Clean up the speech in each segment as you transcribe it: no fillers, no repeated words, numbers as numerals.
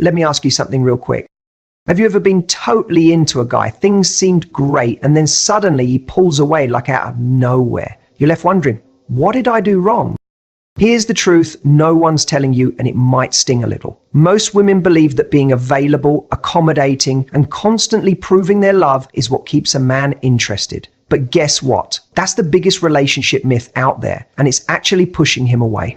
Let me ask you something real quick. Have you ever been totally into a guy? Things seemed great, and then suddenly he pulls away like out of nowhere. You're left wondering, what did I do wrong? Here's the truth no one's telling you, and it might sting a little. Most women believe that being available, accommodating, and constantly proving their love is what keeps a man interested. But guess what? That's the biggest relationship myth out there, and it's actually pushing him away.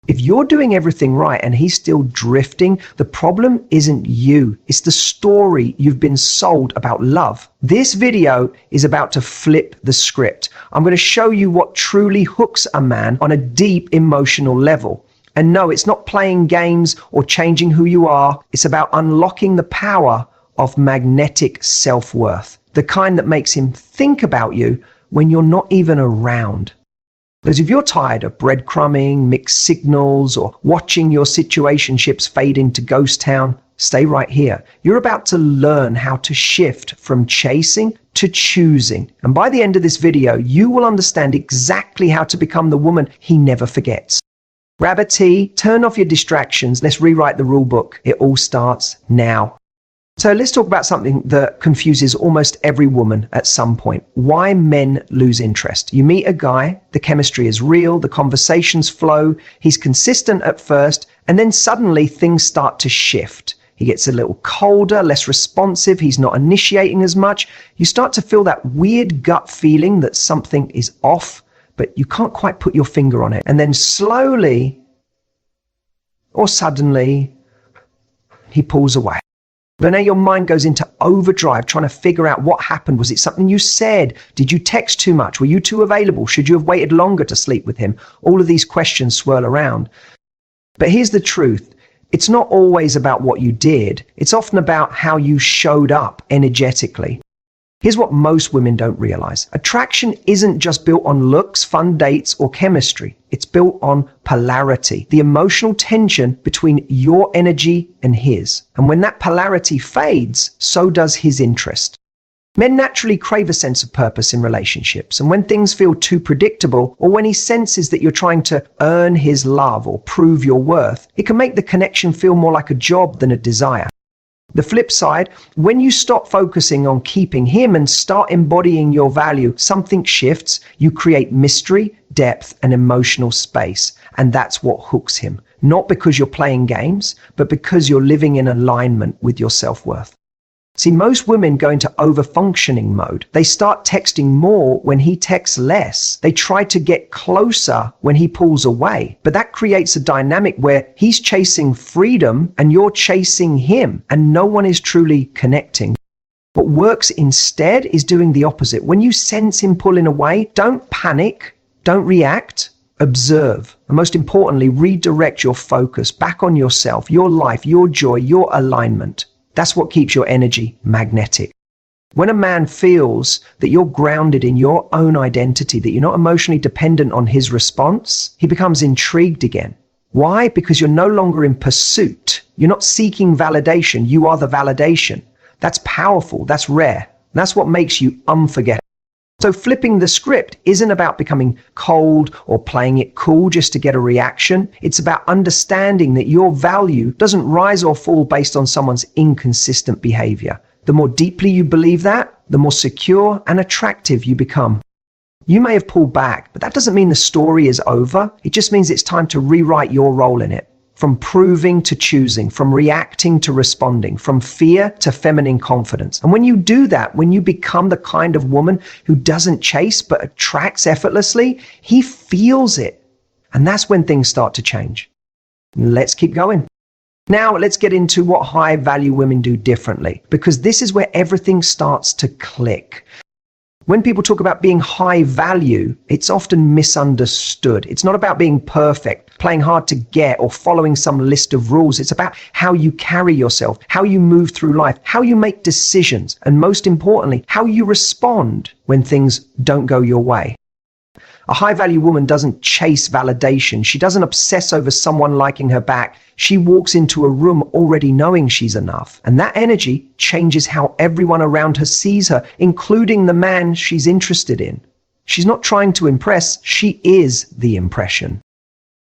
If you're doing everything right and he's still drifting, the problem isn't you. It's the story you've been sold about love. This video is about to flip the script. I'm going to show you what truly hooks a man on a deep emotional level. And no, it's not playing games or changing who you are. It's about unlocking the power of magnetic self-worth, the kind that makes him think about you when you're not even around. Because if you're tired of breadcrumbing, mixed signals, or watching your situationships fade into ghost town, stay right here. You're about to learn how to shift from chasing to choosing. And by the end of this video, you will understand exactly how to become the woman he never forgets. Grab a tea, turn off your distractions, let's rewrite the rule book. It all starts now. So let's talk about something that confuses almost every woman at some point. Why men lose interest. You meet a guy, the chemistry is real, the conversations flow, he's consistent at first, and then suddenly things start to shift. He gets a little colder, less responsive, he's not initiating as much. You start to feel that weird gut feeling that something is off, but you can't quite put your finger on it. And then slowly, or suddenly, he pulls away. But now your mind goes into overdrive, trying to figure out what happened. Was it something you said? Did you text too much? Were you too available? Should you have waited longer to sleep with him? All of these questions swirl around. But here's the truth. It's not always about what you did. It's often about how you showed up energetically. Here's what most women don't realize. Attraction isn't just built on looks, fun dates, or chemistry. It's built on polarity, the emotional tension between your energy and his. And when that polarity fades, so does his interest. Men naturally crave a sense of purpose in relationships, and when things feel too predictable, or when he senses that you're trying to earn his love or prove your worth, it can make the connection feel more like a job than a desire. The flip side, when you stop focusing on keeping him and start embodying your value, something shifts. You create mystery, depth, and emotional space. And that's what hooks him. Not because you're playing games, but because you're living in alignment with your self-worth. See, most women go into over-functioning mode. They start texting more when he texts less. They try to get closer when he pulls away. But that creates a dynamic where he's chasing freedom and you're chasing him, and no one is truly connecting. What works instead is doing the opposite. When you sense him pulling away, don't panic, don't react. Observe, and most importantly, redirect your focus back on yourself, your life, your joy, your alignment. That's what keeps your energy magnetic. When a man feels that you're grounded in your own identity, that you're not emotionally dependent on his response, he becomes intrigued again. Why? Because you're no longer in pursuit. You're not seeking validation. You are the validation. That's powerful. That's rare. That's what makes you unforgettable. So flipping the script isn't about becoming cold or playing it cool just to get a reaction. It's about understanding that your value doesn't rise or fall based on someone's inconsistent behavior. The more deeply you believe that, the more secure and attractive you become. You may have pulled back, but that doesn't mean the story is over. It just means it's time to rewrite your role in it. From proving to choosing, from reacting to responding, from fear to feminine confidence. And when you do that, when you become the kind of woman who doesn't chase but attracts effortlessly, he feels it. And that's when things start to change. Let's keep going. Now let's get into what high value women do differently, because this is where everything starts to click. When people talk about being high value, it's often misunderstood. It's not about being perfect, playing hard to get, or following some list of rules. It's about how you carry yourself, how you move through life, how you make decisions, and most importantly, how you respond when things don't go your way. A high-value woman doesn't chase validation. She doesn't obsess over someone liking her back. She walks into a room already knowing she's enough. And that energy changes how everyone around her sees her, including the man she's interested in. She's not trying to impress. She is the impression.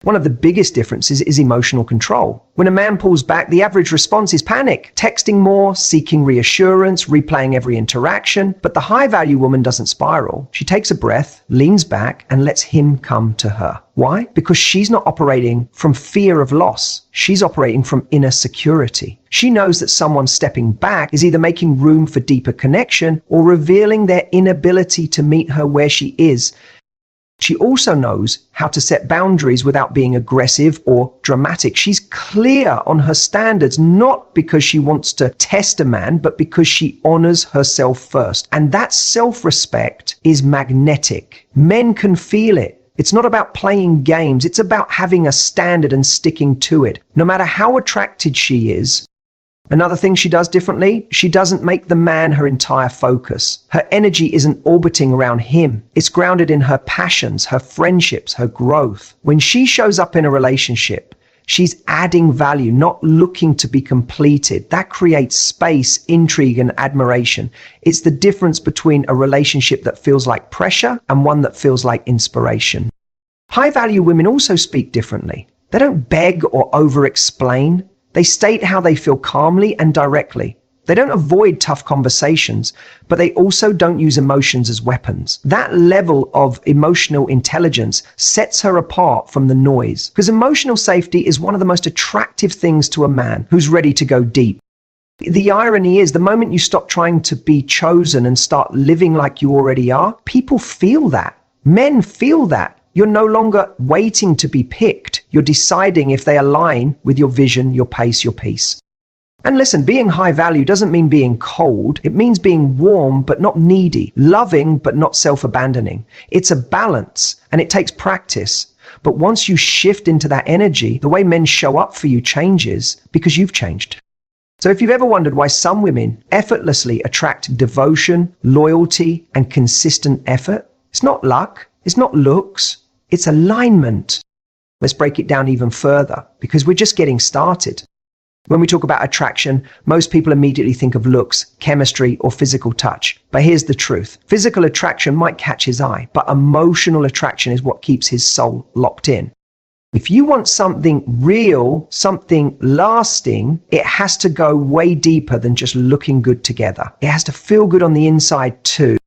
One of the biggest differences is emotional control. When a man pulls back, the average response is panic, texting more, seeking reassurance, replaying every interaction. But the high-value woman doesn't spiral. She takes a breath, leans back, and lets him come to her. Why? Because she's not operating from fear of loss. She's operating from inner security. She knows that someone stepping back is either making room for deeper connection or revealing their inability to meet her where she is. She also knows how to set boundaries without being aggressive or dramatic. She's clear on her standards, not because she wants to test a man, but because she honors herself first. And that self-respect is magnetic. Men can feel it. It's not about playing games. It's about having a standard and sticking to it. No matter how attracted she is. Another thing she does differently, she doesn't make the man her entire focus. Her energy isn't orbiting around him. It's grounded in her passions, her friendships, her growth. When she shows up in a relationship, she's adding value, not looking to be completed. That creates space, intrigue, and admiration. It's the difference between a relationship that feels like pressure and one that feels like inspiration. High-value women also speak differently. They don't beg or over-explain. They state how they feel calmly and directly. They don't avoid tough conversations, but they also don't use emotions as weapons. That level of emotional intelligence sets her apart from the noise, because emotional safety is one of the most attractive things to a man who's ready to go deep. The irony is, the moment you stop trying to be chosen and start living like you already are, people feel that. Men feel that. You're no longer waiting to be picked. You're deciding if they align with your vision, your pace, your peace. And listen, being high value doesn't mean being cold. It means being warm but not needy, loving but not self-abandoning. It's a balance, and it takes practice. But once you shift into that energy, the way men show up for you changes because you've changed. So if you've ever wondered why some women effortlessly attract devotion, loyalty, and consistent effort, it's not luck, it's not looks, it's alignment. Let's break it down even further, because we're just getting started. When we talk about attraction, most people immediately think of looks, chemistry, or physical touch. But here's the truth. Physical attraction might catch his eye, but emotional attraction is what keeps his soul locked in. If you want something real, something lasting, it has to go way deeper than just looking good together. It has to feel good on the inside too.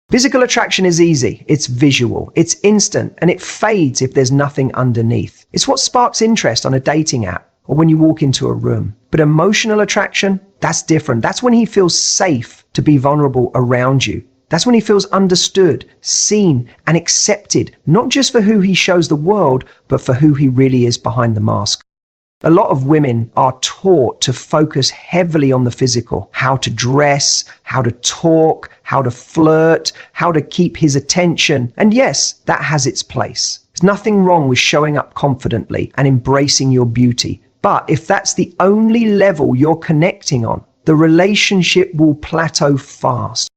Physical attraction is easy, it's visual, it's instant, and it fades if there's nothing underneath. It's what sparks interest on a dating app or when you walk into a room. But emotional attraction, that's different. That's when he feels safe to be vulnerable around you. That's when he feels understood, seen, and accepted, not just for who he shows the world, but for who he really is behind the mask. A lot of women are taught to focus heavily on the physical, how to dress, how to talk, how to flirt, how to keep his attention. And yes, that has its place. There's nothing wrong with showing up confidently and embracing your beauty. But if that's the only level you're connecting on, the relationship will plateau fast.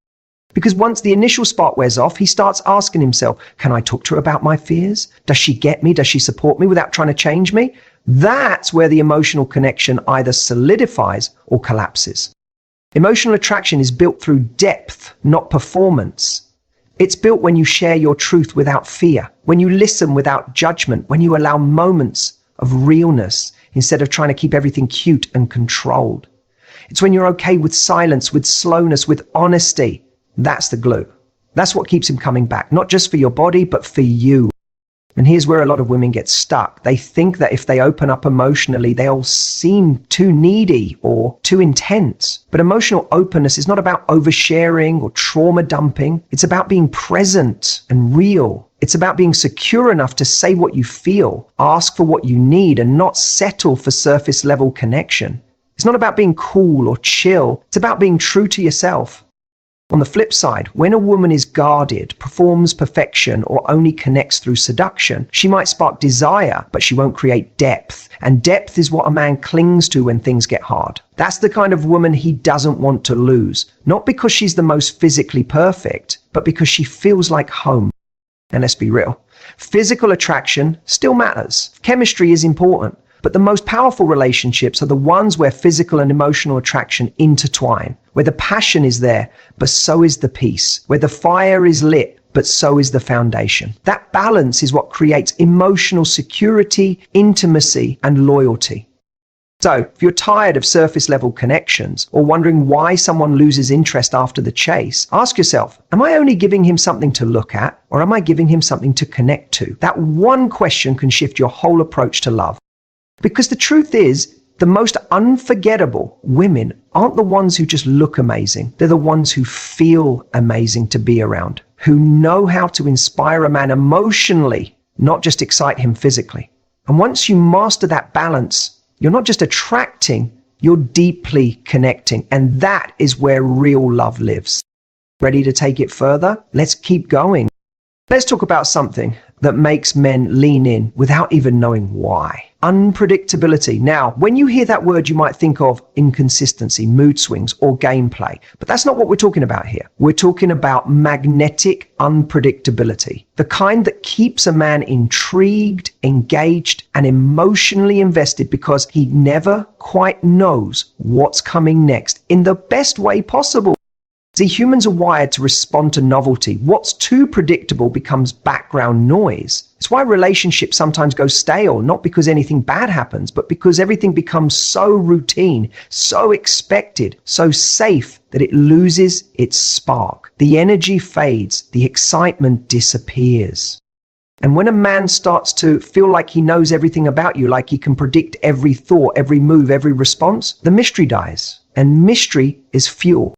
Because once the initial spark wears off, he starts asking himself, can I talk to her about my fears? Does she get me? Does she support me without trying to change me? That's where the emotional connection either solidifies or collapses. Emotional attraction is built through depth, not performance. It's built when you share your truth without fear, when you listen without judgment, when you allow moments of realness instead of trying to keep everything cute and controlled. It's when you're okay with silence, with slowness, with honesty. That's the glue. That's what keeps him coming back, not just for your body, but for you. And here's where a lot of women get stuck. They think that if they open up emotionally, they'll seem too needy or too intense. But emotional openness is not about oversharing or trauma dumping. It's about being present and real. It's about being secure enough to say what you feel, ask for what you need, and not settle for surface level connection. It's not about being cool or chill. It's about being true to yourself. On the flip side, when a woman is guarded, performs perfection, or only connects through seduction, she might spark desire, but she won't create depth. And depth is what a man clings to when things get hard. That's the kind of woman he doesn't want to lose. Not because she's the most physically perfect, but because she feels like home. And let's be real, physical attraction still matters. Chemistry is important. But the most powerful relationships are the ones where physical and emotional attraction intertwine, where the passion is there, but so is the peace, where the fire is lit, but so is the foundation. That balance is what creates emotional security, intimacy, and loyalty. So, if you're tired of surface-level connections or wondering why someone loses interest after the chase, ask yourself, am I only giving him something to look at, or am I giving him something to connect to? That one question can shift your whole approach to love. Because the truth is, the most unforgettable women aren't the ones who just look amazing. They're the ones who feel amazing to be around, who know how to inspire a man emotionally, not just excite him physically. And once you master that balance, you're not just attracting, you're deeply connecting. And that is where real love lives. Ready to take it further? Let's keep going. Let's talk about something that makes men lean in without even knowing why. Unpredictability. Now, when you hear that word, you might think of inconsistency, mood swings, or gameplay. But that's not what we're talking about here. We're talking about magnetic unpredictability. The kind that keeps a man intrigued, engaged, and emotionally invested because he never quite knows what's coming next in the best way possible. See, humans are wired to respond to novelty. What's too predictable becomes background noise. It's why relationships sometimes go stale, not because anything bad happens, but because everything becomes so routine, so expected, so safe that it loses its spark. The energy fades, the excitement disappears. And when a man starts to feel like he knows everything about you, like he can predict every thought, every move, every response, the mystery dies. And mystery is fuel.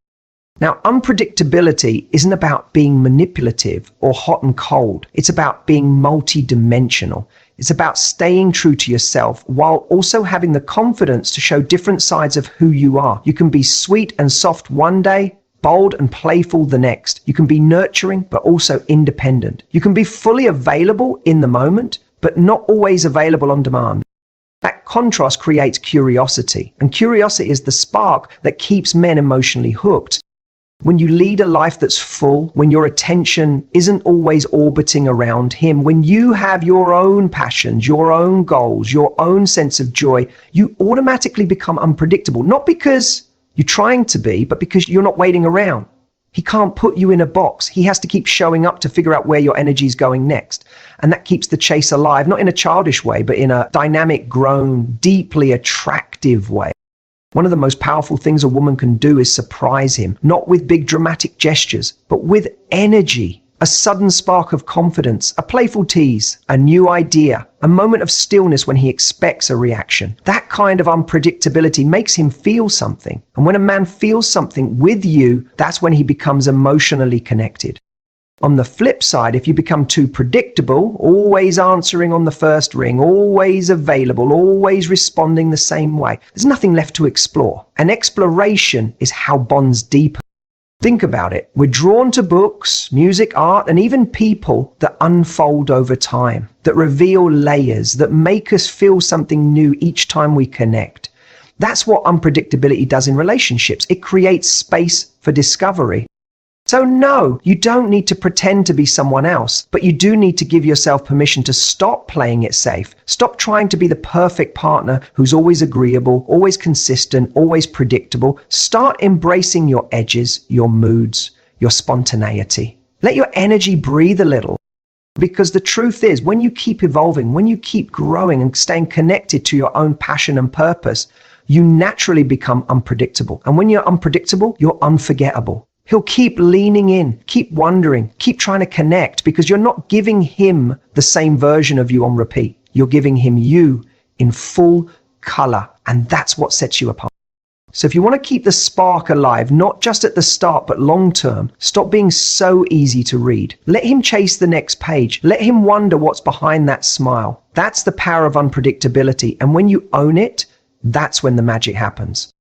Now, unpredictability isn't about being manipulative or hot and cold. It's about being multi-dimensional. It's about staying true to yourself while also having the confidence to show different sides of who you are. You can be sweet and soft one day, bold and playful the next. You can be nurturing, but also independent. You can be fully available in the moment, but not always available on demand. That contrast creates curiosity, and curiosity is the spark that keeps men emotionally hooked. When you lead a life that's full, when your attention isn't always orbiting around him, when you have your own passions, your own goals, your own sense of joy, you automatically become unpredictable. Not because you're trying to be, but because you're not waiting around. He can't put you in a box. He has to keep showing up to figure out where your energy is going next. And that keeps the chase alive, not in a childish way, but in a dynamic, grown, deeply attractive way. One of the most powerful things a woman can do is surprise him, not with big dramatic gestures, but with energy, a sudden spark of confidence, a playful tease, a new idea, a moment of stillness when he expects a reaction. That kind of unpredictability makes him feel something. And when a man feels something with you, that's when he becomes emotionally connected. On the flip side, if you become too predictable, always answering on the first ring, always available, always responding the same way, there's nothing left to explore. And exploration is how bonds deepen. Think about it. We're drawn to books, music, art, and even people that unfold over time, that reveal layers, that make us feel something new each time we connect. That's what unpredictability does in relationships. It creates space for discovery. So no, you don't need to pretend to be someone else, but you do need to give yourself permission to stop playing it safe. Stop trying to be the perfect partner who's always agreeable, always consistent, always predictable. Start embracing your edges, your moods, your spontaneity. Let your energy breathe a little. Because the truth is, when you keep evolving, when you keep growing and staying connected to your own passion and purpose, you naturally become unpredictable. And when you're unpredictable, you're unforgettable. He'll keep leaning in, keep wondering, keep trying to connect because you're not giving him the same version of you on repeat. You're giving him you in full color, and that's what sets you apart. So if you want to keep the spark alive, not just at the start, but long term, stop being so easy to read. Let him chase the next page. Let him wonder what's behind that smile. That's the power of unpredictability. And when you own it, that's when the magic happens.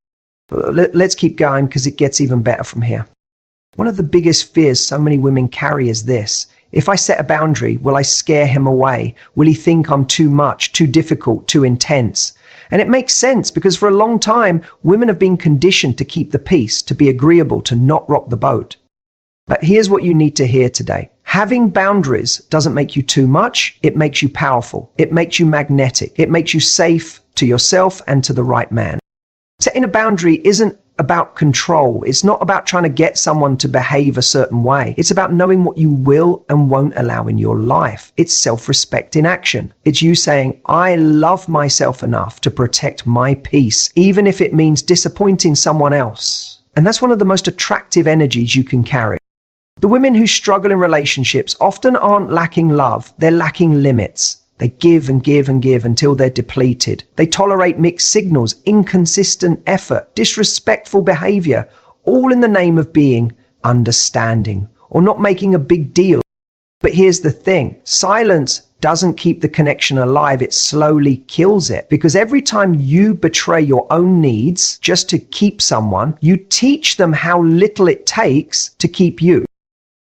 Let's keep going because it gets even better from here. One of the biggest fears so many women carry is this. If I set a boundary, will I scare him away? Will he think I'm too much, too difficult, too intense? And it makes sense because for a long time, women have been conditioned to keep the peace, to be agreeable, to not rock the boat. But here's what you need to hear today. Having boundaries doesn't make you too much. It makes you powerful. It makes you magnetic. It makes you safe to yourself and to the right man. Setting a boundary isn't about control. It's not about trying to get someone to behave a certain way. It's about knowing what you will and won't allow in your life. It's self-respect in action. It's you saying, I love myself enough to protect my peace, even if it means disappointing someone else. And that's one of the most attractive energies you can carry. The women who struggle in relationships often aren't lacking love, they're lacking limits. They give and give and give until they're depleted. They tolerate mixed signals, inconsistent effort, disrespectful behavior, all in the name of being understanding or not making a big deal. But here's the thing, silence doesn't keep the connection alive, it slowly kills it. Because every time you betray your own needs just to keep someone, you teach them how little it takes to keep you.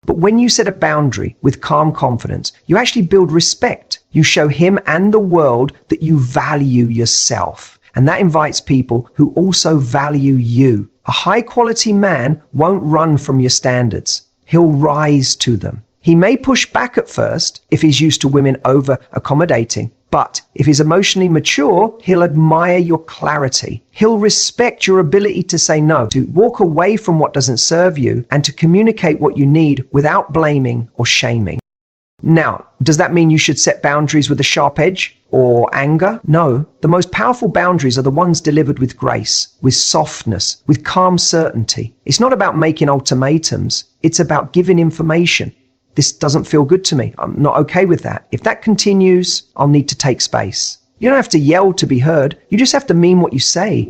But when you set a boundary with calm confidence, you actually build respect. You show him and the world that you value yourself. And that invites people who also value you. A high-quality man won't run from your standards. He'll rise to them. He may push back at first if he's used to women over-accommodating. But if he's emotionally mature, he'll admire your clarity. He'll respect your ability to say no, to walk away from what doesn't serve you, and to communicate what you need without blaming or shaming. Now, does that mean you should set boundaries with a sharp edge or anger? No. The most powerful boundaries are the ones delivered with grace, with softness, with calm certainty. It's not about making ultimatums. It's about giving information. This doesn't feel good to me. I'm not okay with that. If that continues, I'll need to take space. You don't have to yell to be heard. You just have to mean what you say.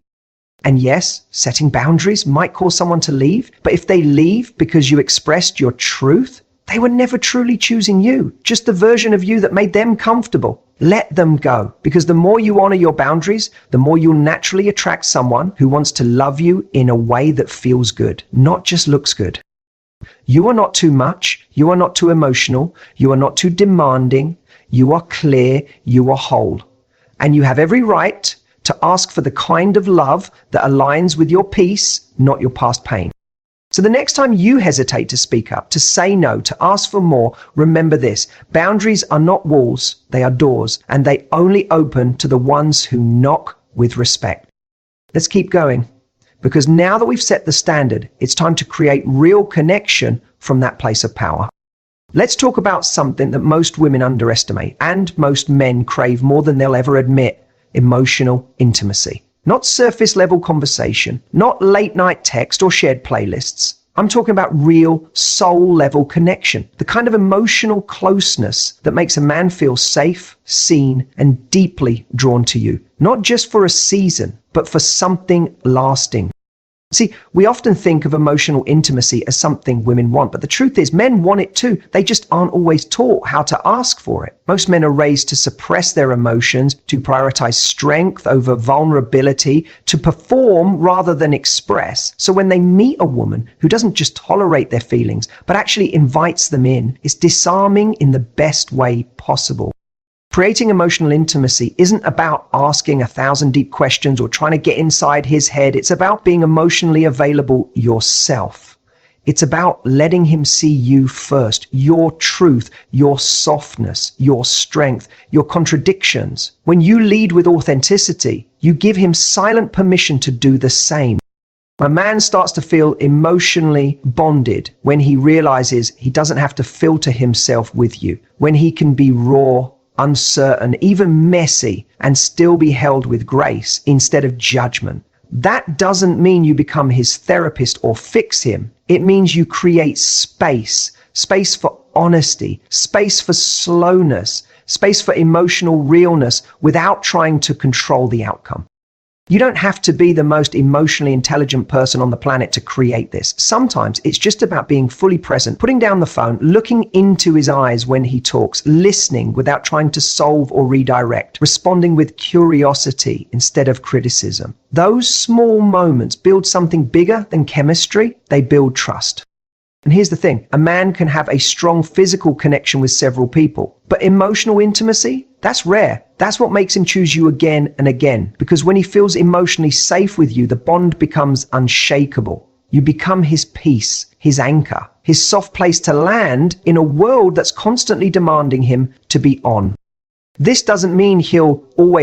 And yes, setting boundaries might cause someone to leave, but if they leave because you expressed your truth, they were never truly choosing you, just the version of you that made them comfortable. Let them go, because the more you honor your boundaries, the more you'll naturally attract someone who wants to love you in a way that feels good, not just looks good. You are not too much. You are not too emotional. You are not too demanding. You are clear. You are whole. And you have every right to ask for the kind of love that aligns with your peace, not your past pain. So the next time you hesitate to speak up, to say no, to ask for more, remember this. Boundaries are not walls. They are doors, and they only open to the ones who knock with respect. Let's keep going. Because now that we've set the standard, it's time to create real connection from that place of power. Let's talk about something that most women underestimate and most men crave more than they'll ever admit: emotional intimacy. Not surface level conversation, not late night text or shared playlists. I'm talking about real soul level connection, the kind of emotional closeness that makes a man feel safe, seen, and deeply drawn to you. Not just for a season, but for something lasting. See, we often think of emotional intimacy as something women want, but the truth is men want it too. They just aren't always taught how to ask for it. Most men are raised to suppress their emotions, to prioritize strength over vulnerability, to perform rather than express. So when they meet a woman who doesn't just tolerate their feelings, but actually invites them in, it's disarming in the best way possible. Creating emotional intimacy isn't about asking 1,000 deep questions or trying to get inside his head. It's about being emotionally available yourself. It's about letting him see you first, your truth, your softness, your strength, your contradictions. When you lead with authenticity, you give him silent permission to do the same. A man starts to feel emotionally bonded when he realizes he doesn't have to filter himself with you, when he can be raw, uncertain, even messy, and still be held with grace instead of judgment. That doesn't mean you become his therapist or fix him. It means you create space for honesty, space for slowness, space for emotional realness without trying to control the outcome. You don't have to be the most emotionally intelligent person on the planet to create this. Sometimes it's just about being fully present, putting down the phone, looking into his eyes when he talks, listening without trying to solve or redirect, responding with curiosity instead of criticism. Those small moments build something bigger than chemistry. They build trust. And here's the thing, a man can have a strong physical connection with several people, but emotional intimacy, that's rare. That's what makes him choose you again and again, because when he feels emotionally safe with you, the bond becomes unshakable. You become his peace, his anchor, his soft place to land in a world that's constantly demanding him to be on. This doesn't mean he'll always